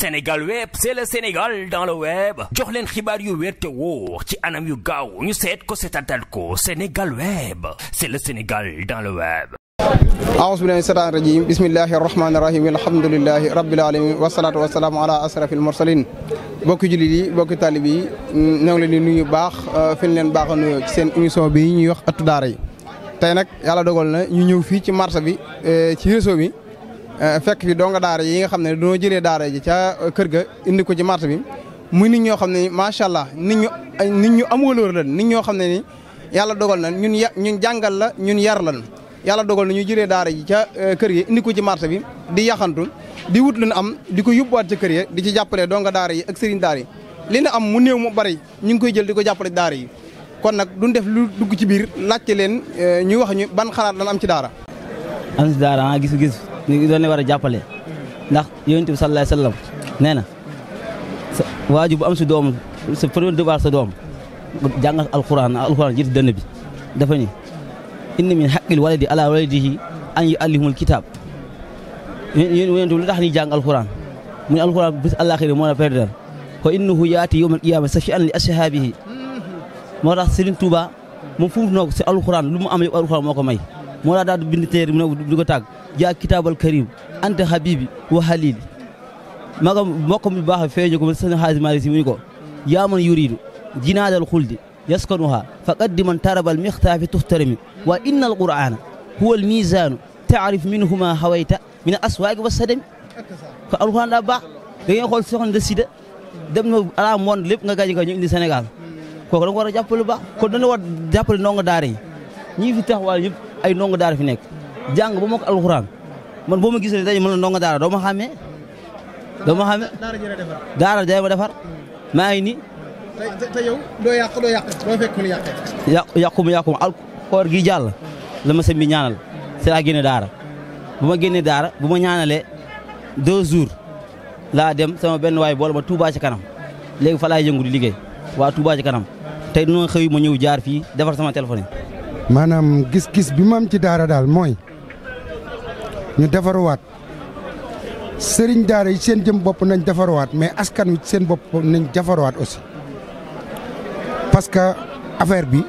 Sénégal web c'est le Sénégal dans le web jox leen xibaar yu wér te wóor ci anam yu gaaw ñu seet ko seetatal ko Sénégal web c'est le Sénégal dans le web. أعوذ بالله من الشيطان الرجيم بسم الله الرحمن الرحيم الحمد لله رب العالمين والصلاة والسلام على أشرف المرسلين bokki jullit yi bokki taalib yi ñoo ngi leen di nuyu baax fi ñu leen baax a nuyoo ci seen émission bi ñuy wax ëttu daara yi tey nag yàlla dogal na ñu ñëw fii ci marché bi ci réseau bi fekk fi donga daara yi nga xam ne dañoo jëlee daara ji ca kër ga indi ko ci marché bi muy nit ñoo xam ne macha allah nit ñu am wëloor lan nit ñoo xam ne ni yàlla dogal na ñun jàngal la ñun yar lan yàlla dogal na ñu jëlee daara ji ca kër gi indi ko ci marché bi di yaxantu di wut lu ñu am di ko yóbbuwaat ca kër yi di ci jàppale donga daara yi ak sëriñ daara yi li na am mu néew mu bari ñu ngi koy jël di ko jàppale daara yi kon nag duñ def lu dugg ci biir laajte leen ñu wax ñu ban xalaat lan am ci daara. am ci daara gis ñu doon war a jàppale ndax yonent bi sallallahu alayhi wasallam nee na waajur bu am si doom sa premier devoir sa doom jàngal alxuraan jiitu dënn bi dafa ni inna min haqqil waladi ala walidihi an yu'allimul kitab yonent lu tax ni jàng alxuraan mu ne alxuraan bis àllaaxira moo la perdal ko innahu yaati yawmal qiyaamati shafi'an li ashaabihi moo tax Serigne Touba moom fu mu noog si alxuraan lu mu am yëpp alxuraan moo ko may moo tax daal bind téere mu ne di ko tàgg jaa kitaabal karim anta habibi wa halili mbokkam bu baax feeñu ko sëñ Xaaji Maalik Si mu ni ko yaa man yuridu jinaadal xuldi yaskanuha faqaddiman tarabal mixtaafi tuxtarimi wa inna al qur'ana huwa al mizaanu taarif minhu ma hawayta min al aswaaqi wa sadami ko alxuraan daa baax da ngay xool soxna de sida dem na ala monde lépp nga gaji nga ñu indi Sénégal kooku da nga war a jàppale baax kon dana war jàppale ndongo daara yi ñii fi taxawal yëpp ay ndongo daara fi nekk jàng ba mokk alxuraan man boo ma gisee dañu mën a ndongo daara doo ma xàmmee daara day ma defar maa ngi nii te yow doo yàq doo fekk mu yàqee yàqu al koor gi jàll la ma sëñ bi ñaanal si laa génne daara bu ma génnee daara bu ma ñaanalee 2 jours laa dem sama benn waay boole ma Touba ci kanam léegi fa laay yëngu di liggéey waa Touba ci kanam tey dina xëy ma ñëw jaar fii defar sama téléphone yi. maanaam gis-gis bi ma am ci daara daal mooy ñu defaruwaat sëriñ daara yi seen jëm bopp nañ defaruwaat mais askan wi seen bopp nañ defaruwaat aussi parce que affaire bi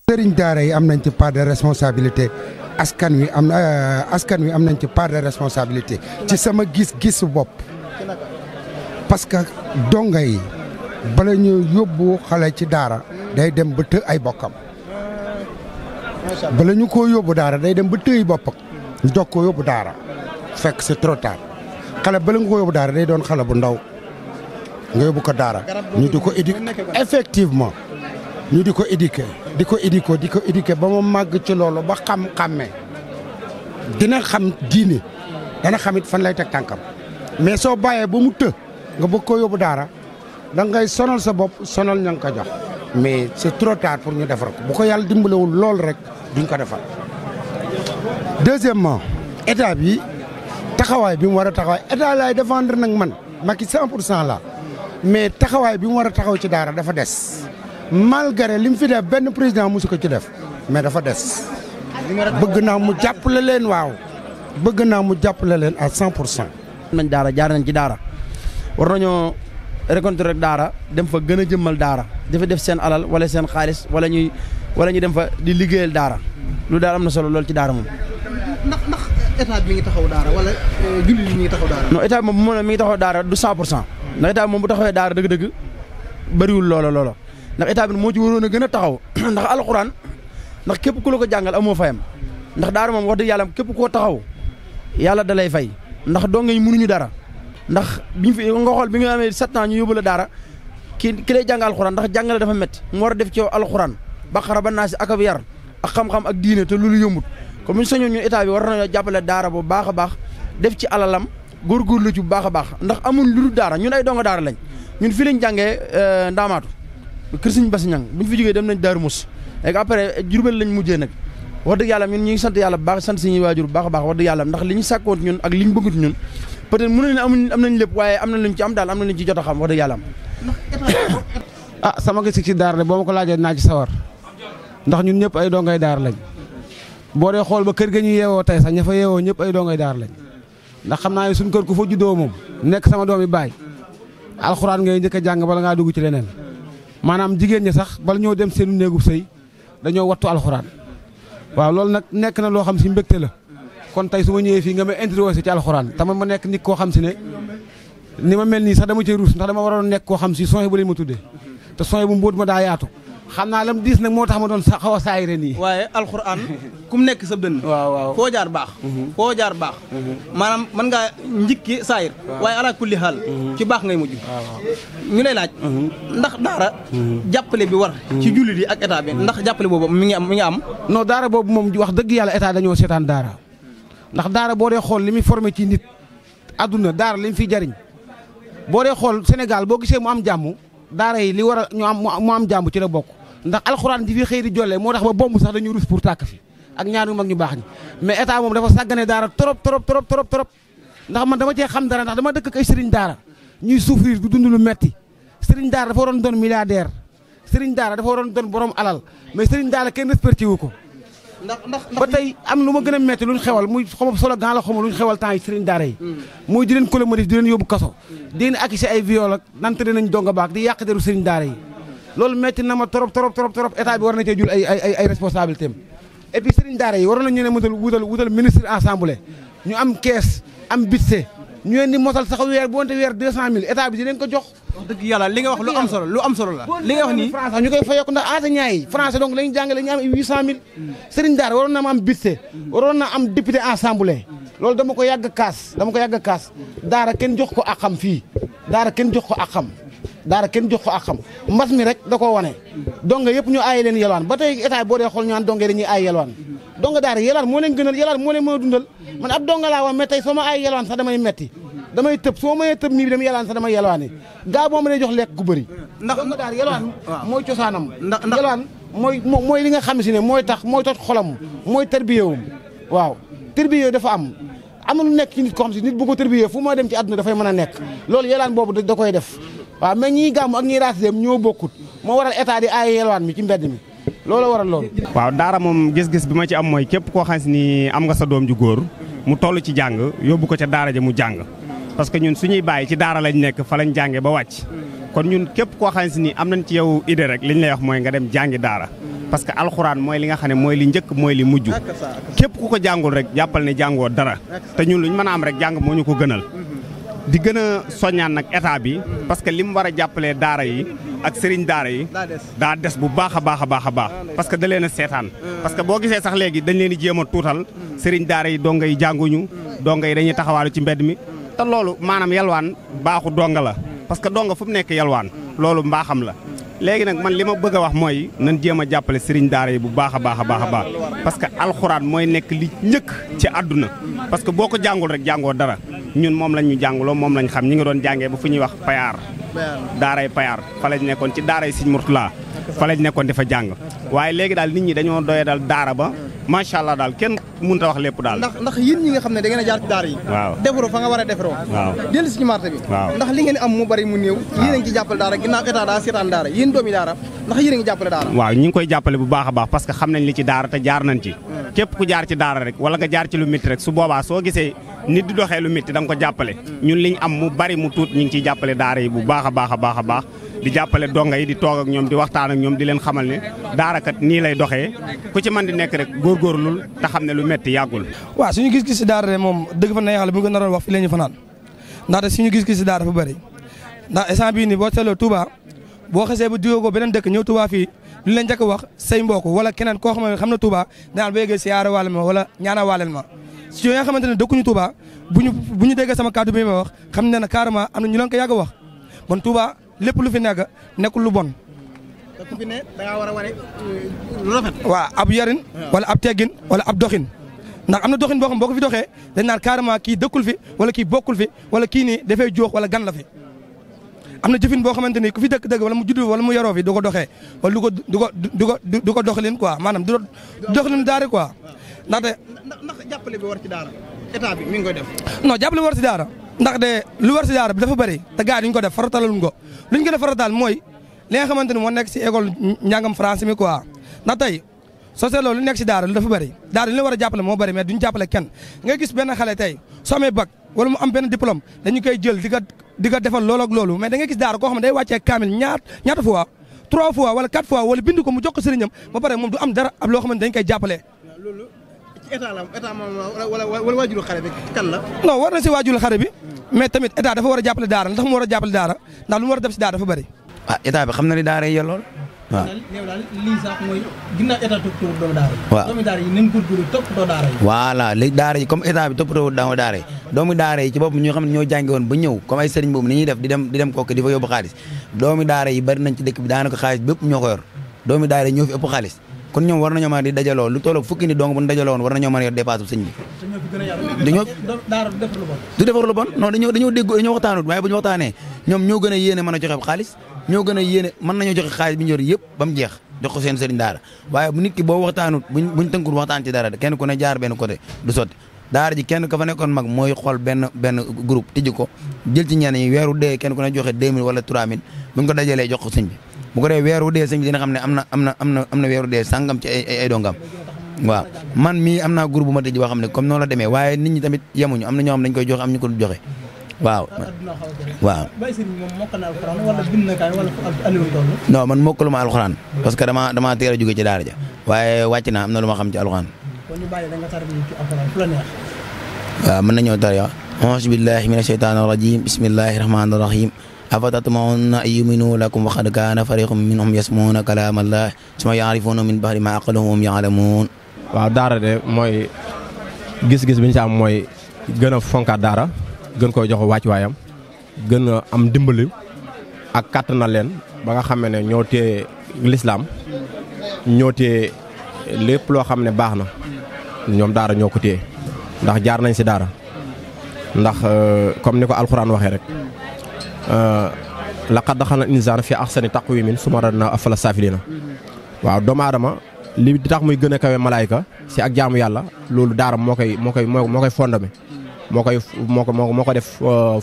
sëriñ daara yi am nañ ci part de responsabilité askan wi am nañ ci part de responsabilité ci sama gis-gisu bopp parce que donga yi bala ñu yóbbu xale ci daara day dem ba të ay bokkam bala ñu koo yóbbu daara day dem ba tëy boppam ñu doog koo yóbbu daara fekk c'est trop tard xale bala nga ko yóbbu daara day doon xale bu ndaw nga yóbbu ko daara ñu di ko éduquer effectivement ñu di ko éduquer ba mu màgg ci loolu ba xàmmee dina xam diine dana xamit fan lay teg tànkam mais soo bàyyee ba mu të nga bëgg koo yóbbu daara da ngay sonal sa bopp sonal ña nga ko jox mais c'est trop tard pour ñu defar ko bu ko yàlla dimbalewul lool rek duñ ko defar. deuxièmement état bi taxawaay bi mu war a taxawaay état laay défendre nag man Macky 100% la mais taxawaay bi mu war a taxaw ci daara dafa des malgré li mu fi def benn président mosu ko ci def mais dafa des. bëgg naa mu jàppale leen waaw bëgg naa mu jàppale leen à 100%. nañ daara jaar nañ ci daara war nañoo récolter rek daara dem fa gën a jëmmal daara dafa def seen alal wala seen xaalis wala ñu dem fa di liggéeyal daara lu daal am na solo lool ci daara moom. ndax état bi mi ngi taxaw daara wala jullit yi mi ngi taxaw daara. non état bi moom bu mi ngi taxaw daara du 100% ndax état bi moom bu taxawee daara dëgg-dëgg bëriwul loola ndax état bi moo ci waroon a gën a taxaw ndax alxuraan ndax képp ku la ko jàngal amoo fayam ndax daara moom wax dëgg yàlla képp koo taxaw yàlla da lay fay ndax donga yi mënuñu dara ndax biñ fi nga xool bi nga amee 7 ans ñu yóbbu la daara ki lay jàng alxuraan ndax jàngale dafa métti mu war a def ci yow alxuraan baqara ba naasi ak ab yar ak xam-xam ak diine te loolu yombut comme bu ñu sañoon ñun état bi war nañoo jàppale daara bu baax a baax def ci alalam góorgóorlu ci bu baax a baax ndax amul lu dul daara ñun ay donga daara lañ ñun fii lañ jàngee ndaamaatu kër Sëñ Basi Ñang bu ñu fi jógee dem nañ Daaru Mus léegi après Jurbel lañ mujjee nag wax dëgg yàlla ñun ñu ngi sant yàlla bu baax sant suñuy waajur bu baax a baax wax dëgg yàlla ndax li ñu sàkkoon ñun ak li ñu bëggut ñun peut-être mën nañ am nañ lépp waaye am na luñ ci am daal am na luñ ci jot a xam wax dëgg yàlla am sama gis ci daara de boo ma ko laajee naa ci sawar ndax ñun ñëpp ay dongay daara lañ boo dee xool ba kër ga ñu yeewoo tey sax ña fa yeewoo ñëpp ay dongay daara lañ ndax xam naa ne suñ kër ku fa juddoo moom nekk sama doomi baay alxuraan ngay njëkk a jàng bala ngaa dugg ci leneen maanaam jigéen ñi sax bala ñoo dem seenu néegub sëy dañoo wattu alxuraan waaw loolu nag nekk na loo xam si mbégte la kon tey su ma ñëwee fii nga ma introduire ci alxuraan tama ma nekk nit koo xam si ne ni ma mel nii sax dama cee ruus ndax dama waroon nekk koo xam si son bu leen ma tuddee te son bu mbóot ma daa yaatu xam naa lam diis nag moo tax ma doon xaw a saayire nii. waaye alxuraan kum nekk sa dënn. waaw foo jaar baax. foo jaar baax. maanaam mën ngaa njikki saayir. waaye ala kulli xaal. ci baax ngay mujj. ñu lay laaj. ndax daara. jàppale bi war. ci jullit yi ak état bi ndax jàppale boobu mi ngi am. non daara boobu moom wax dëgg yàlla état dañoo seetaan daara ndax daara boo dee xool li muy formé ci nit adduna daara li mu fiy jariñ boo dee xool Sénégal boo gisee mu am jàmm daara yi li war a ñu am mu am jàmm ci la bokk. ndax alxuraan di fi xëy di jolle moo tax ba bomb sax dañu rus pour tàkk fi ak ñaanu mag ñu baax ñi mais état moom dafa sàggane daara trop ndax man dama cee xam dara ndax dama dëkk ak ay sëriñ daara ñuy souffrir du dund lu metti sëriñ daara dafa waroon doon milliardaire sëriñ daara dafa waroon doon borom alal mais sëriñ daara kenn respecté wu ko ndax ba tey am lu ma gën a metti luñ xewal muy xama solo gan la xama luñ xewal temps yi sëriñ daara yi muy di leen colomotif di leen yóbbu kaso di leen accusé ay viol ak nante nañ donga baak di yàq deru sëriñ daara yi loolu metti na ma trop état bi war na cee jul ay responsabilité am et puis sëriñ daara yi waroon nañu ne wutal ministre assemblée ñu am kees am budget ñu leen di mosal sax weer bu wonte weer 200 000 état bi di leen ko jox. wax dëgg yàlla li nga wax lu am solo la li nga wax nii français ñu koy fayeeku ndax enseignants yi français donc lañu jàngale ñu am 800 000 sëriñ daara waroon na ma am budget waroon na am député assemblée loolu dama ko yàgg kaas daara kenn jox ko akam fii daara kenn jox ko akam mbas mi rek da koo wane donga yëpp ñu aaye leen yelwaan ba tey état boo dee xool ñu naan donga dañuy aaye yelwaan donga daara yelwaan moo leen gënal yelwaan moo leen mën a dundal man ab donga laa wax mais tey soo ma aaye yelwaan sax damay metti damay tëb soo mayee tëb nii bi dem yelwaan sax damay yelwaani gaa boo ma lay jox lekk gu bëri ndax donga daara yelwaan mooy cosaanam yelwaan mooy li nga xam si ne mooy tax xolam mooy tarbiyewum waaw tarbiyew dafa am lu nekk ci nit ko xam si nit bu ko tarbiyee fu ma dem ci àdduna dafay mën a nekk loolu yelwaan boobu da koy def waaw mais ñiy gàmm ak ñiy raas dem ñoo bokkut moo waral état di ay yelwaan mi ci mbedd mi loolu waral loolu. waaw daara moom gis-gis bi ma ci am mooy képp koo xam ni am nga sa doom ju góor mu toll ci jàng yóbbu ko ca daara ja mu jàng parce que ñun suñuy bàyyi ci daara lañ nekk fa lañ jàngee ba wàcc kon ñun képp koo xam ni am nañ ci yow idée rek liñ lay wax mooy nga dem jàngi daara parce que alxuraan mooy li nga xam ne mooy li njëkk mooy li mujj képp ku ko jàngul rek jàppal ne jàngoo dara te ñun luñ mën a am rek jàng moo ñu ko gënal. di gën a soññaan nag état bi parce que li mu war a jàppalee daara yi ak sëriñ daara yi daa des bu baax a baax parce que da leen a seetaan parce que boo gisee sax léegi dañ leen di jéem a tuutal sëriñ daara yi donga yi jànguñu donga yi dañuy taxawaalu ci mbedd mi te loolu maanaam yalwaan baaxu donga la parce que donga fu mu nekk yalwaan loolu mbaaxam la léegi nag man li ma bëgg a wax mooy nan jéem a jàppale sëriñ daara yi bu baax a baax parce que alxuraan mooy nekk li njëkk ci àdduna parce que boo ko jàngul rek jàngoo dara ñun moom lañ ñu jàngloo moom lañ xam ñi nga doon jàngee ba fu ñuy wax payaar daaray payaar fa lañ nekkoon ci daaray Sëñ Murtala fa lañ nekkoon di fa jàng waaye léegi daal nit ñi dañoo doye dal daara ba macha allah daal kenn mënut a wax lépp daal. ndax yéen ñi nga xam ne da ngeen a jaar ci daara yi. waaw defaroo fa nga war a defaroo. waaw dellu si ci marché bi. waaw ndax li ngeen am mu bari mu néew. yéen a ngi ci jàppale daara ginnaaw état daa seetaan daara yéen doomi daara ndax yéen a ngi jàppale daara. waaw ñu ngi koy jàppale bu baax a baax parce que xam nañ li ci daara te jaar nañ ci. képp ku jaar ci daara rek wala nga jaar ci lu métti rek su boobaa soo gisee nit di doxee lu métti da nga ko jàppale ñun liñ am mu bari mu tuut ñu ngi ciy jàppale daara yi bu baax a baax di jàppale donga yi di toog ak ñoom di waxtaan ak ñoom di leen xamal ne daara kat nii lay doxee ku ci mën di nekk rek góorgóorlul te xam ne lu metti yàggul. waaw suñu gis-gis si daara moom dëgg fa na yàlla bu ñu ko naroon wax fi la ñu fanaan ndaxte suñu gis-gis si daara dafa bëri ndax instant bii nii boo seetloo Touba boo xasee ba jógee ko beneen dëkk ñëw Touba fii lu leen njëkk wax say mbokk wala keneen koo xam ne Touba danaan ba yeggee siyaare wàllel ma wala ñaana wàllel ma si yoo nga xamante ne dëkkuñu Touba bu ñu déggee sama kàddu bi ma wax xam ne carrément am na ñu leen ko yàgg wax bon Touba lépp lu fi nekk nekkul lu bon. te ku fi ne da ngaa war a wane lu rafet. waaw ab yarin wala ab teggin wala ab doxin ndax am na doxin boo xam boo ko fi doxee dañ naan carrément kii dëkkul fi wala kii bokkul fi wala kii nii dafay joox wala gan la fi. am na jëfin boo xamante ni ku fi dëkk wala mu judd wala mu yaroo fi du ko doxee wala du ko doxalin quoi maanaam du doxalin daara quoi ndaxte. ndax jàppale bi war ci daara état bi mi ngi koy def. non jàppale bi war ci daara ndax de lu war ci daara bi dafa bëri te gars yi duñ ko def farataluñ ko luñ gën a farataal mooy li nga xamante ni moo nekk si école njàngam français mi quoi ndax tey soo seetloo lu nekk si daara lu dafa bëri daara li la war a jàppale moo bëri mais duñu jàppale kenn nga gis benn xale tey soo amee bac wala mu am benn diplôme dañu koy jël di ko defal loolu ak loolu mais da nga gis daara koo xam ne day wàccee kaamil ñaata fois 3 fois wala 4 fois wala bind ko mu jox ko sëriñam ba pare moom du am dara ab loo xam ne dañ koy jàppale. loolu ci état wala waajuru xale bi kan la. non war na si waajuru xale bi mais tamit état dafa war a jàppale daara ndax mu war a jàppale daara ndax lu mu war a def si daara dafa bëri. état bi xam na ni daara yi lool. waaw lii sax mooy ginnaaw état toppatoo doomu daara yi. waaw doomu daara yi nañ góorgóorlu toppatoo daara yi. voilà léegi daara yi comme état bi toppatoo doomu daara yi doomu daara yi ci bopp ñoo xam ne ñoo jànge woon ba ñëw comme ay sëriñ boobu ni ñuy def di dem kooku di fa yóbbu xaalis doomu daara yi bari nañ ci dëkk bi daanaka xaalis bépp ñoo ko yor doomu daara yi ñoo fi ëpp xaalis kon ñoom war nañoo mën a di dajaloo lu tolloog fukki ni dong bu ñu dajaloo woon war nañoo mën a yor dépasse sëñ bi dañoo du defar lu bon non dañoo dégg dañoo waxtaanut waaye bu ñu waxtaanee ñoom ñoo gën a yéene mën a joxe xaalis ñoo gën a yéene mën nañoo joxe xaalis bi ñu yor yëpp ba mu jeex jox ko seen sëriñ daara waaye bu nit ki boo waxtaanut buñ tënkul waxtaan ci dara kenn ku ne jaar benn côté du sotti daara ji kenn ka fa nekkoon mag mooy xool benn groupe tijji ko jël ci ñenn ñi weeru dee kenn ku ne joxe 2000 wala 3000 buñ ko dajalee jox ko sëñ bi bu ko dee weeru dee sëñ bi dina xam ne am na weeru dee sàngam ci ay dongam waaw man mii am naa groupe bu ma tijji boo xam ne comme noonu la demee waaye nit ñi tamit yemuñu am na ñoo xam dañ koy joxe am ñu ko du joxe waaw non man mokkaluma alxuraan parce que dama teel a jóge ci daara ja waaye wàcc naa am na lu ma xam ci alxuraan waaw mën nañoo tar ya auzu billahi mina shaytaani rajim bismillahi rahmaani rahim afatatma'unna an yu'minu lakum wa qad kaana fariqun minhum yasma'una kalaama allah summa ya'rifuuna min ba'di ma aqaluhu hum ya'lamuun waaw daara de mooy gis-gis bi ñu ci am mooy gën a fonkaat daara gën koy jox wàccuwaayam gën a am dimbali ak kàttanal leen ba nga xam ne ñoo téye lislaam ñoo téye lépp loo xam ne baax na ñoom daara ñoo ko téye ndax jaar nañ si daara ndax comme ni ko alxuraan waxee rek laqad xalaqnal insaana fi ahsani taqwiimin summa radadnaahu asfala saafiliina waaw doomu aadama li di tax muy gën a kawe malaayka si ak jaamu yàlla loolu daara moo koy fondé moo ko def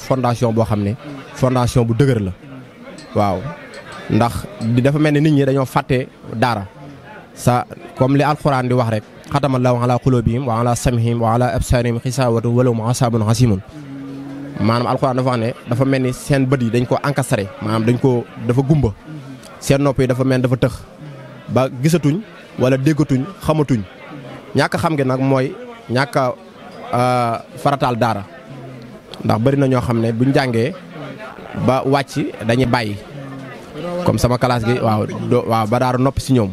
fondation boo xam ne fondation bu dëgër la waaw ndax dafa mel ni nit ñi dañoo fàtte daara sa comme li alxuraan di wax rek xatamallaahu alaa quluubihim wa alaa sam'ihim wa alaa absaarihim xisaawatun wa lahum azaabun aziimun maanaam alxuraan dafa wax ne dafa mel ni seen bët yi dañ ko encastré maanaam dafa gumba seen nopp yi dafa mel dafa tëx ba gisatuñ wala déggatuñ xamatuñ ñàkk xam gi nag mooy ñàkk farataal daara ndax bari na ñoo xam ne buñ jàngee ba wàcc dañuy bàyyi comme sama classe gi waaw ba daara noppi si ñoom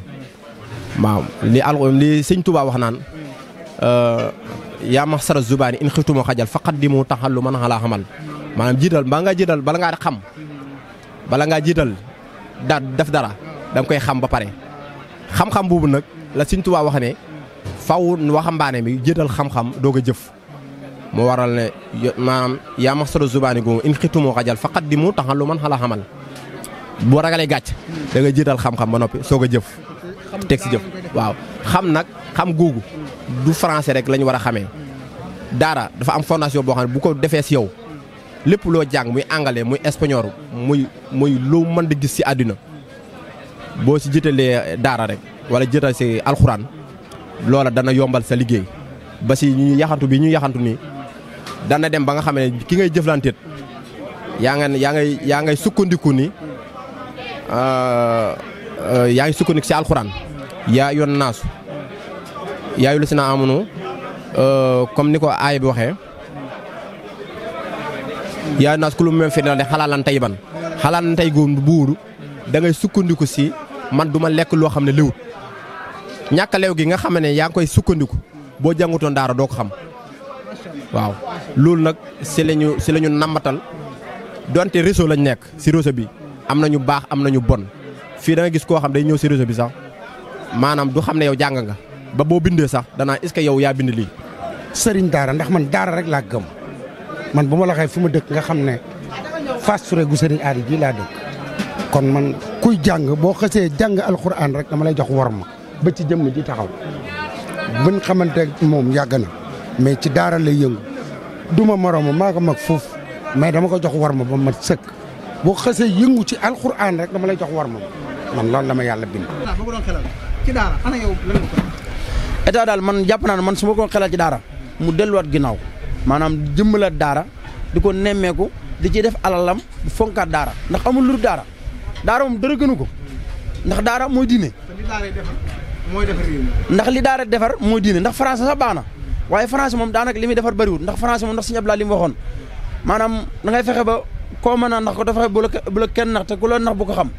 waaw li sëñ Tuubaa wax naan yaa mahsara zubaani in xiftumoo xajal faqaddimu taxalluman alaa xamal maanaam jiital bala ngaa xam bala ngaa jiital def dara da nga koy xam ba pare xam-xam boobu nag la sëñ Tuubaa wax ne faw waxambaane mi jiital xam-xam doog a jëf moo waral ne maanaam yaa mahsara zubaani googu in xiftumoo xajal faqaddimu taxalluman alaa xamal boo ragalee gàcc da nga jiital xam-xam ba noppi soog a jëf teg si jëf waaw xam googu du français rek la ñu war a xamee daara dafa am fondation boo xam ne bu ko defee si yow lépp loo jàng muy anglais muy espagnol muy loo mën di gis si àdduna boo si jiitalee daara rek wala jiital si alxuraan loola dana yombal sa liggéey ba si ñu yaxantu bi ñu yaxantu nii dana dem ba nga xam ne ki ngay jëflanteet yaa ngay sukkandiku ni yaa ngi sukkandiku si alxuraan yaa yoon naasu yaayu la si na amunu comme ni ko aaya bi waxee yaa naas ku lu même fi ne de xalaalan tey ban xalaalan tey góor buuru da ngay sukkandiku si man du ma lekk loo xam ne léwut ñàkk leew gi nga xam ne yaa ngi koy sukkandiku boo jàngutoon daara doo ko xam waaw loolu nag si lañu nammatal donte réseau lañ nekk si réseau bi am nañu baax am nañu bon fii da nga gis koo xam day ñëw si réseau bi sax maanaam du xam ne yow jàng nga ba boo bindee sax danaa est-ce que yow yaa bind lii. sëriñ daara ndax man daara rek laa gëm man bu ma la waxee fu ma dëkk nga xam ne Fass Touré gu sëriñ aari ji laa dëkk kon man kuy jàng boo xasee jàng alxuraan rek dama lay jox worma ba ci jëmm ji taxaw buñ xamante moom yàgg na mais ci daara lay yëngu duma morooma maa ko mag foofu mais dama ko jox worma ba mat sëkk boo xasee yëngu ci alxuraan rek dama lay jox worma man loolu la ma yàlla bind. ci daara ana yow lan nga ko état daal man jàpp naa ne man su ma ko xelal ci daara mu delluwaat ginnaaw maanaam jëmbalaat daara di ko nemmeeku di ci def alalam di fonkaat daara ndax amul lu daara moom dara gënu ko ndax daara mooy diine. ndax li daara defar mooy diine ndax français sax baax na waaye français moom daanaka li muy defar bëriwul ndax français moom ndax Sëñ Abdoulaye li mu waxoon maanaam da ngay fexe ba koo mën a nax ko dafa bu la kenn nax te ku la nax bu ko xam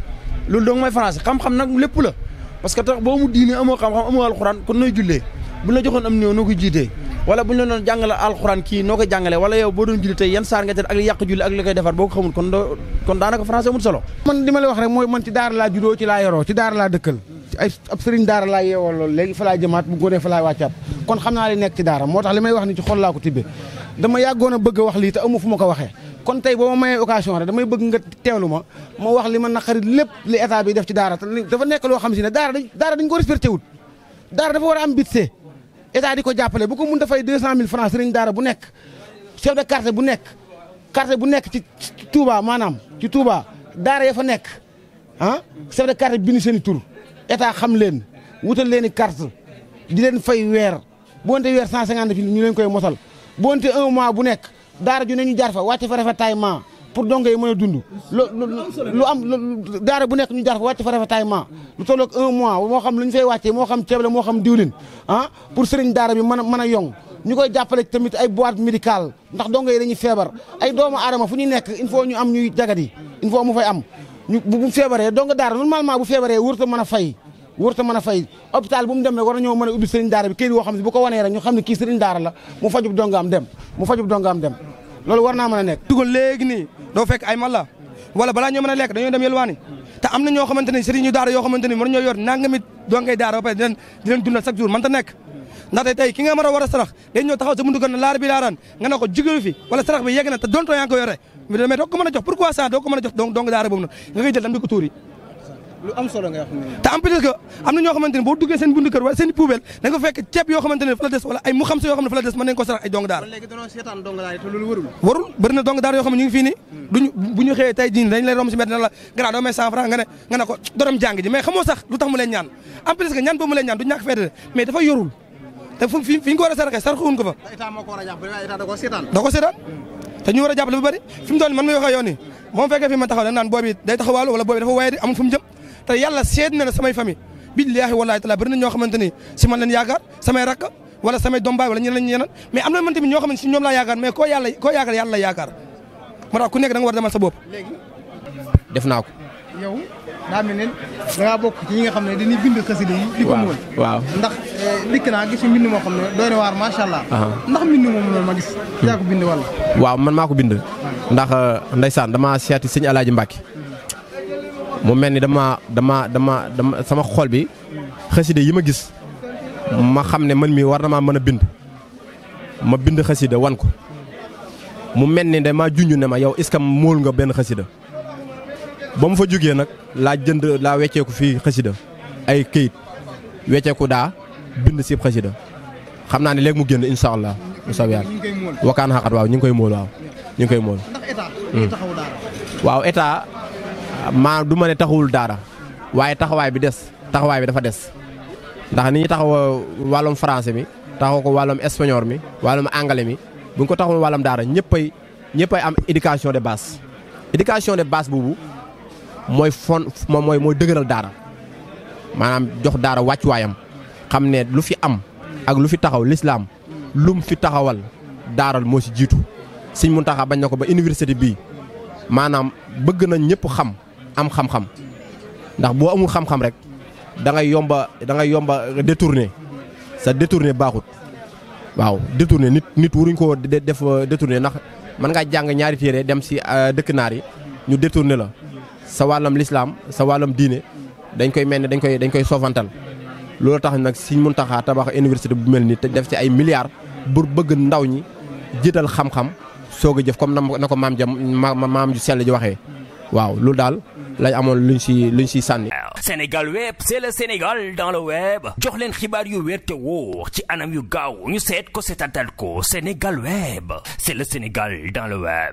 loolu dong mooy français xam-xam nag lépp la parce que tax boo mu diine amoo xam-xam amoo alxuraan kon nooy jullee bu la joxoon am néew noo koy jiitee wala bu ñu la doon jàngale alxuraan kii noo koy jàngale wala yow boo doon julli tey yan saar nga teel ak li yàq julli ak li koy defar boo ko xamul kon daanaka français amul solo. man li ma la wax rek mooy man ci daara laa juddoo ci laa yoroo ci daara laa dëkkal ab sëriñ daara laa yeewoo loolu léegi fa laa jëmaat bu góonee fa laa wàccaat kon xam naa li nekk ci daara moo tax li may wax ni ci xol laa ko tibbee dama yàggoon a bëgg a wax lii te amu fu ma ko waxee kon tey boo ma mayee occasion rek damay bëgg nga teewlu ma wax li ma naqari lépp li état bi def ci daara te dafa nekk loo xam si ne daara dañ ko respecté wut daara dafa war a am budget état di ko jàppale bu ko mun dafay 200 000 francs sëriñ daara bu nekk chef de quartier bu nekk ci Touba maanaam ci Touba daara ya fa nekk chef de quartier bi bind seen i tur état xam leen wutal leen i carte di leen fay weer bu wante weer 150 ñu leen koy mosal bu wante 1 mois bu nekk daara ju ne ñu jaar fa wàcc fa ravitaillement pour dongo yi mën a dund lu am daara bu nekk ñu jaar fa wàcc fa ravitaillement lu tolloog 1 mois moo xam lu ñu fay wàccee moo xam ceeb la moo xam diwlin pour sëriñ daara bi mën a yong ñu koy jàppale tamit ay boîte médicale ndax dongo yi dañuy feebar ay doomu aadama fu ñu nekk il faut ñu am ñuy jagadi il faut mu fay am ñu bu feebaree dongo daara normalement bu feebaree wërta mën a fay hôpital bu mu dem rek war na ñoo mën a ubbi sëriñ daara bi këyit woo xam ne bu ko wanee rek ñu xam ne kii sëriñ daara la mu fajub dongaam dem loolu war naa mën a nekk dugal léegi nii doo fekk ay mala wala balaa ñoo mën a lekk dañoo dem yelwaani te am na ñoo xamante ne sëriñu daara yoo xamante ni mën ñoo yor nangami dongay daara ba pare di leen dundal chaque jour man ta nekk ndaxte tey ki nga mën a war a sarax dañ ñoo taxaw sa buntu ko ne laar bi laaraan nga ne ko jóge fi wala sarax bi yegg na te doon too yaa ngi ko yore mais doo ko mën a jox pourquoi ça doo ko mën a jox dong daara boobu noonu nga koy jël dam di ko tuuri lu am solo nga wax te en plus que am na ñoo xamante ne boo duggee seen buntu kër wala seen poubelle da nga fekk ceeb yoo xamante ne fa la des wala ay mu xam sa yoo xam ne fa la des mën nañ ko sarax ay dong daara léegi dañoo seetaan dong daara te loolu warul bëri na dong daara yoo xam ne ñu ngi fii nii duñu bu ñu xëyee tey jii dañ lay romb si mbedd na la grand doo may 100 francs nga ne ko dorom jàng ji mais xamoo sax lu tax mu leen ñaan en plus que ñaan boobu mu leen ñaan du ñàkk fayda mais dafa yorul te fi ñu ko war a saraxee saraxuwuñ ko fa état moo ko war a jàpp état da ko seetaan te ñu war a jàppale bu bëri fi mu toll man may wax ak yow nii moom fekkee fi ma taxaw da naan boobi day taxawaalu wala boobi dafa waaye di amul fu mu jëm te yàlla seet na ne samay famille billaahi wallaahi taala bëri na ñoo xamante ni si man leen yaakaar samay rakk wala samay dombaay wala ñeneen mais am na man tamit ñoo xamante si ñoom laa yaakaar mais koo yaakaar yàlla la yaakaar moo tax ku nekk da nga war a demal sa bopp. léegi def naa ko. yow daa mel ne da ngaa bokk ci ñi nga xam ne dañuy bind xasida yi. di ko mool waaw ndax dikk naa gis mbind moo xam ne doy na waar macha allah. ndax mbind moom loolu ma gis. yaa ko bind wala. waaw man maa ko bind. ndax ndeysaan dama seeti sëñ Alaaji Mbàkke mu mel ni dama sama xol bi xasida yi ma gis ma xam ne man mii war na maa mën a bind ma bind xasida wan ko mu mel ni dama junj ne ma yow est-ce que móol nga benn xasida ba mu fa jógee nag laa wecceeku fii xasida ay këyit wecceeku daa bind siib xasida xam naa ne léegi mu génn incha allah mu sab yàlla wakaan xaqat waaw ñu ngi koy móol waaw ñu ngi koy móol waaw état maa du ma ne taxawul daara waaye taxawaay bi dafa des ndax ni ñu taxaw wàllum français mi taxaw ko wàllum espagnol mi wàllum anglais mi bu ñu ko taxawul wàllum daara ñëppay am éducation de base boobu mooy dëgëral daara maanaam jox daara wàccuwaayam xam ne lu fi am ak lu fi taxaw l'islam lum fi taxawal daaral moo si jiitu Sëñ Muntaxa bañ na ko ba université bii maanaam bëgg na ñëpp am xam-xam ndax boo amul xam-xam rek da ngay yomba détourné sa détourné baaxut waaw détourné nit waruñ koo def détourné ndax mën ngaa jàng ñaari téere dem si dëkk naar yi ñu détourné la sa wàllam lislaam sa wàllam diine dañ koy mel ne dañ koy soofantal loolu tax nag Sëñ Muntaxa tabax université bu mel ni te def ci ay milliards pour bëgg ndaw ñi jiital xam-xam soog a jëf comme na ko maam ju sell ji waxee waaw loolu daal lañ amoon luñ si sànni. Sénégal web c'est le Sénégal dans le web jox leen xibaar yu wér te wóor ci anam yu gaaw ñu seet ko seetatal ko Sénégal web c'est le Sénégal dans le web.